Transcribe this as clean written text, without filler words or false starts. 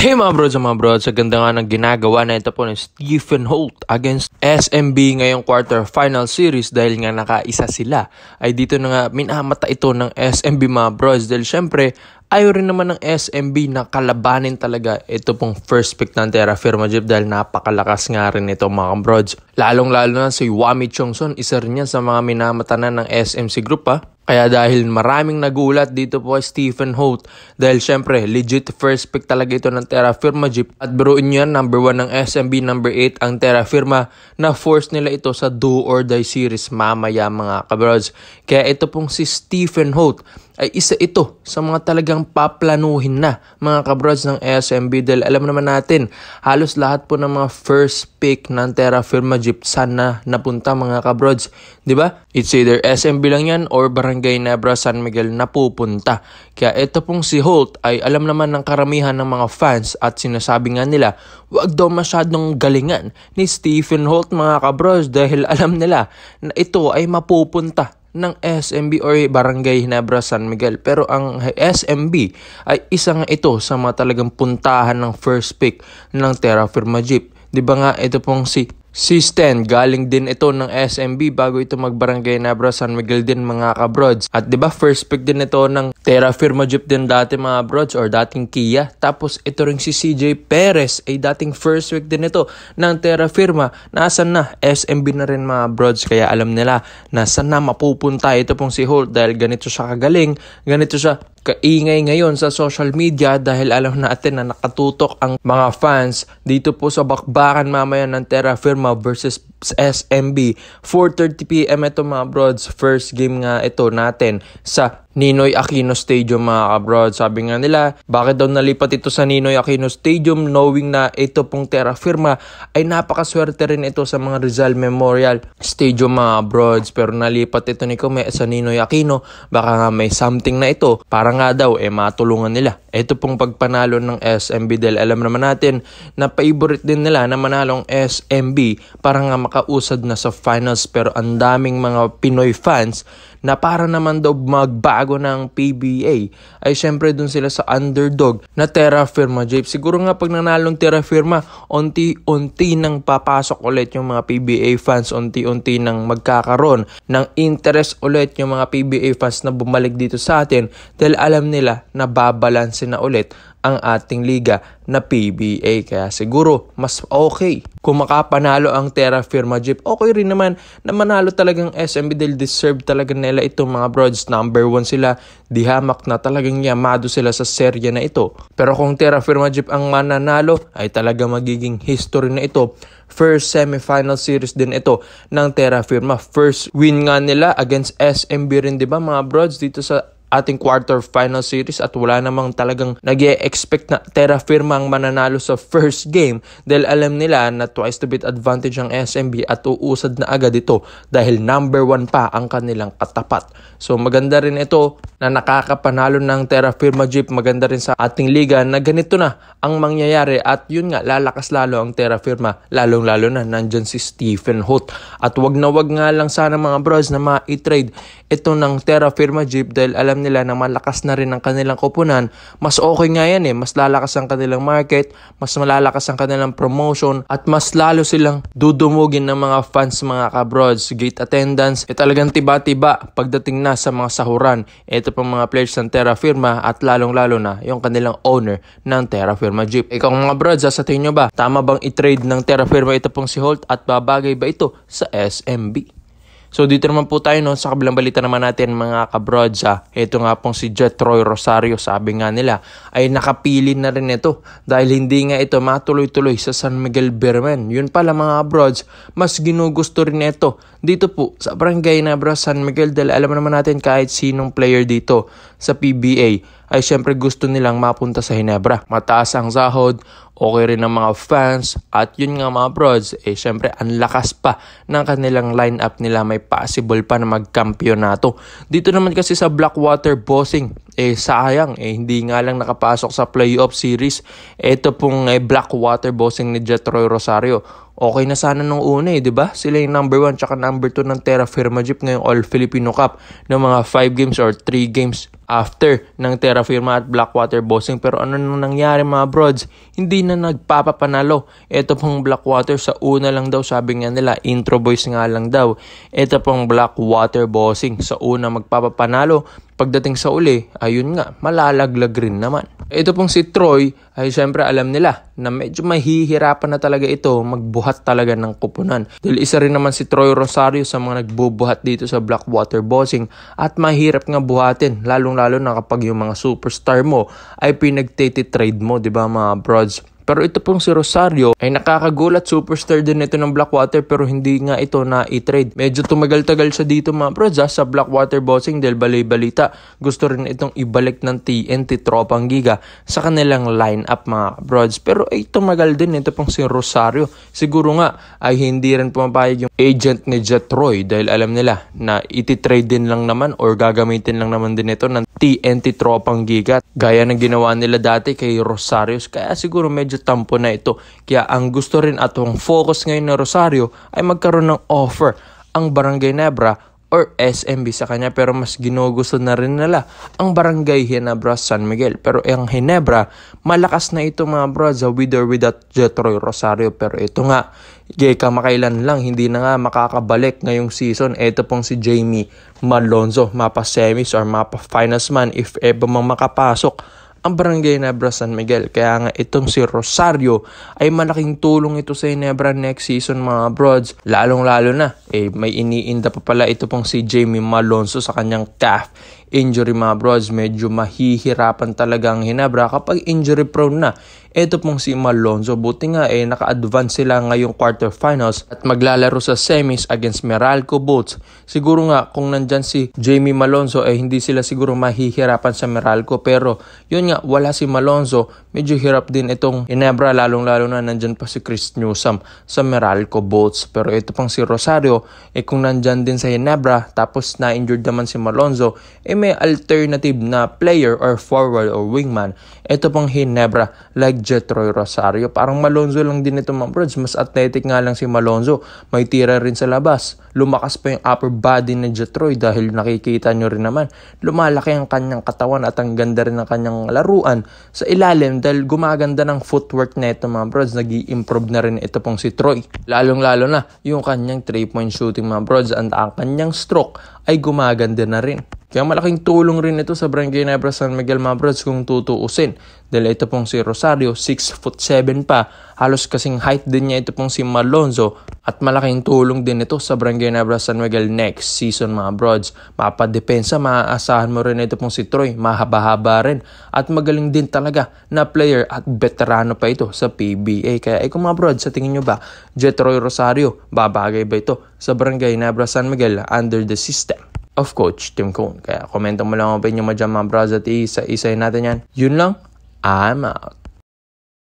Hey mga bros, sa ganda nga ng ginagawa na ito po ni Stephen Holt against SMB ngayong quarterfinal series dahil nga nakaisa sila. Ay dito na nga minamata ito ng SMB mga bros dahil syempre ayaw rin naman ng SMB na kalabanin talaga ito pong first pick ng Terra Firma Jeep dahil napakalakas nga rin ito mga bros. Lalong lalo na si Wami Chongson, isa rin yan sa mga minamata na ng SMC Group Kaya dahil maraming nagulat dito po kay Stephen Holt dahil syempre legit first pick talaga ito ng Terra Firma Jeep at biruin nyo yan, number 1 ng SMB, number 8 ang Terra Firma na force nila ito sa do or die series mamaya mga kabrods. Kaya ito pong si Stephen Holt ay isa ito sa mga talagang paplanuhin na mga kabrods ng SMB dahil alam naman natin halos lahat po ng mga first pick ng Terra Firma Jeep sana napunta mga kabrods, di ba? It's either SMB lang yan or Barangay Nebra San Miguel na pupunta. Kaya ito pong si Holt ay alam naman ng karamihan ng mga fans at sinasabi nga nila wag daw masyadong galingan ni Stephen Holt mga kabrods dahil alam nila na ito ay mapupunta ng SMB or Barangay Nebra San Miguel. Pero ang SMB ay isa nga ito sa mga talagang puntahan ng first pick ng Terra Firma Jeep. Di ba nga ito pong si Stan, galing din ito ng SMB bago ito mag-Barangay Nebra San Miguel din mga kabrods. At 'di ba first pick din ito ng Terra Firma Jeep din dati mga brods or dating Kia. Tapos ito ring si CJ Perez ay dating first pick din ito ng Terra Firma. Nasaan na? SMB na rin mga brods. Kaya alam nila na saan na mapupunta ito pong si Holt dahil ganito siya kagaling, ganito siya kaingay ngayon sa social media dahil alam natin na nakatutok ang mga fans dito po sa bakbakan mamaya ng Terra Firma versus SMB. 4:30 PM ito mga brods. First game nga ito natin sa Ninoy Aquino Stadium mga kabrods. Sabi nga nila, bakit daw nalipat ito sa Ninoy Aquino Stadium knowing na ito pong Terra Firma ay napakaswerte rin ito sa mga Rizal Memorial Stadium mga brods. Pero nalipat ito ni Kume sa Ninoy Aquino, baka nga may something na ito para nga daw matulungan nila ito pong pagpanalo ng SMB dahil alam naman natin na favorite din nila na manalong SMB para nga makausad na sa finals. Pero ang daming mga Pinoy fans na para naman daw magbago ng PBA ay syempre dun sila sa underdog na Terra Firma Jeep. Siguro nga pag nanalong Terra Firma, unti-unti nang papasok ulit yung mga PBA fans, unti-unti nang magkakaroon ng interest ulit yung mga PBA fans na bumalik dito sa atin dahil alam nila na babalanse na ulit ang ating liga na PBA. Kaya siguro mas okay kung makapanalo ang Terra Firma Jeep. Okay rin naman na manalo talagang SMB dahil deserve talaga nila itong mga broads. Number 1 sila, dihamak na talagang yamado sila sa serye na ito. Pero kung Terra Firma Jeep ang mananalo ay talaga magiging history na ito. First semifinal series din ito ng Terra Firma. First win nga nila against SMB rin, di ba mga broads, dito sa ating quarterfinal series at wala namang talagang nag-e-expect na Terra Firma ang mananalo sa first game dahil alam nila na twice to beat advantage ang SMB at uusad na agad ito dahil number 1 pa ang kanilang katapat. So maganda rin ito na nakakapanalo ng Terra Firma Jeep. Maganda rin sa ating liga na ganito na ang mangyayari at yun nga lalakas lalo ang Terra Firma, lalong lalo na nandyan si Stephen Holt. At wag nga lang sana mga bros na ma-i-trade ito ng Terra Firma Jeep dahil alam nila na malakas na rin ang kanilang kupunan. Mas okay nga yan mas lalakas ang kanilang market, mas malalakas ang kanilang promotion at mas lalo silang dudumugin ng mga fans mga kabrods. Gate attendance talagang tiba-tiba pagdating na sa mga sahuran. Ito pang mga players ng Terra Firma at lalong-lalo na yung kanilang owner ng Terra Firma Jeep. Ikaw mga brods, sa tingin nyo ba tama bang i-trade ng Terra Firma ito pong si Holt at babagay ba ito sa SMB? So dito naman po tayo sa kabilang balita naman natin mga kabrods. Ito nga pong si Jetroy Rosario, sabi nga nila ay nakapili na rin ito dahil hindi nga ito matuloy-tuloy sa San Miguel Berman. Yun pala mga kabrods, mas ginugusto rin ito dito po sa Barangay Nebra San Miguel dahil alam naman natin kahit sinong player dito sa PBA ay syempre gusto nilang mapunta sa Ginebra. Mataas ang sahod, okay rin ang mga fans, at yun nga mga brods, syempre ang lakas pa ng kanilang lineup nila, may possible pa na magkampyonato. Dito naman kasi sa Blackwater Bossing, sayang, hindi nga lang nakapasok sa playoff series. Ito pong Blackwater Bossing ni Jetroy Rosario. Okay na sana nung una di ba? Sila yung number 1 tsaka number 2 ng Terra Firma Jeep ngayong All-Filipino Cup ng mga 5 games or 3 games after ng Terra Firma at Blackwater Bossing. Pero ano nang nangyari mga broads? Hindi na nagpapapanalo. Ito pong Blackwater sa una lang daw, sabi nga nila, intro boys nga lang daw. Ito pong Blackwater Bossing sa una magpapapanalo. Pagdating sa uli, ayun nga, malalaglag rin naman. Ito pong si Troy ay syempre alam nila na medyo mahihirapan na talaga ito magbuhat talaga ng kupunan. Dahil isa rin naman si Troy Rosario sa mga nagbubuhat dito sa Blackwater Bossing at mahirap nga buhatin lalong-lalo na kapag yung mga superstar mo ay pinagtiti-trade mo, di ba mga broads? Pero ito pong si Rosario ay nakakagulat, superstar din ito ng Blackwater pero hindi nga ito na i-trade. Medyo tumagal-tagal siya dito mga broads sa Blackwater Bossing dahil balay-balita. Gusto rin itong ibalik ng TNT Tropang Giga sa kanilang lineup mga broads. Pero ay tumagal din ito pong si Rosario. Siguro nga ay hindi rin pumapayag yung agent ni Jetroy dahil alam nila na iti-trade din lang naman or gagamitin lang naman din ito ng TNT Tropang Giga gaya ng ginawa nila dati kay Rosario. Kaya siguro medyo tampo na ito. Kaya ang gusto rin at ang focus ngayon ng Rosario ay magkaroon ng offer ang Barangay Nebra or SMB sa kanya, pero mas ginugusto na rin nila ang Barangay Ginebra San Miguel. Pero ang Ginebra, malakas na ito mga bro, with or without Jetroy Rosario. Pero ito nga, kamakailan lang, hindi na nga makakabalik ngayong season. Ito pong si Jamie Malonzo, mapa semis or mapa finals man if ever mang makapasok ang Barangay Ginebra San Miguel. Kaya nga itong si Rosario ay malaking tulong ito sa Ginebra next season mga broads. Lalong-lalo na, may iniinda pa pala ito pong si Jamie Malonzo sa kanyang calf injury mga broads. Medyo mahihirapan talaga ang Ginebra kapag injury prone na ito pong si Malonzo. Buti nga naka-advance sila ngayong quarterfinals at maglalaro sa semis against Meralco Bolts. Siguro nga kung nandyan si Jamie Malonzo hindi sila siguro mahihirapan sa Meralco, pero yun nga, wala si Malonzo, medyo hirap din itong Ginebra, lalong-lalo na nandyan pa si Chris Newsome sa Meralco Bolts. Pero ito pang si Rosario, kung nandyan din sa Ginebra tapos na-injured naman si Malonzo, may alternative na player or forward or wingman. Ito pang Ginebra like Jetroy Rosario. Parang Malonzo lang din ito mga broads. Mas athletic nga lang si Malonzo. May tira rin sa labas. Lumakas pa yung upper body ni Jetroy dahil nakikita nyo rin naman. Lumalaki ang kanyang katawan at ang ganda rin ng kanyang laruan sa ilalim dahil gumaganda ng footwork na ito mga broads. Nag-i-improve na rin ito pong si Troy. Lalong-lalo na yung kanyang 3-point shooting mga broads. Ang kanyang stroke ay gumaganda na rin. Kaya malaking tulong rin ito sa Barangay Ginebra San Miguel mga broads kung tutuusin. Dahil ito pong si Rosario, 6'7" pa. Halos kasing height din niya ito pong si Malonzo. At malaking tulong din ito sa Barangay Ginebra San Miguel next season mga broads. Mapadepensa, maaasahan mo rin ito pong si Troy. Mahaba-haba rin. At magaling din talaga na player at veterano pa ito sa PBA. Kaya kung mga broads, sa tingin nyo ba, Jetroy Rosario, babagay ba ito sa Barangay Ginebra San Miguel under the system of Coach Tim Cone? Kaya komento mo lang ang opinion mo dyan mga brothers at isa-isay natin yan. Yun lang, I'm out.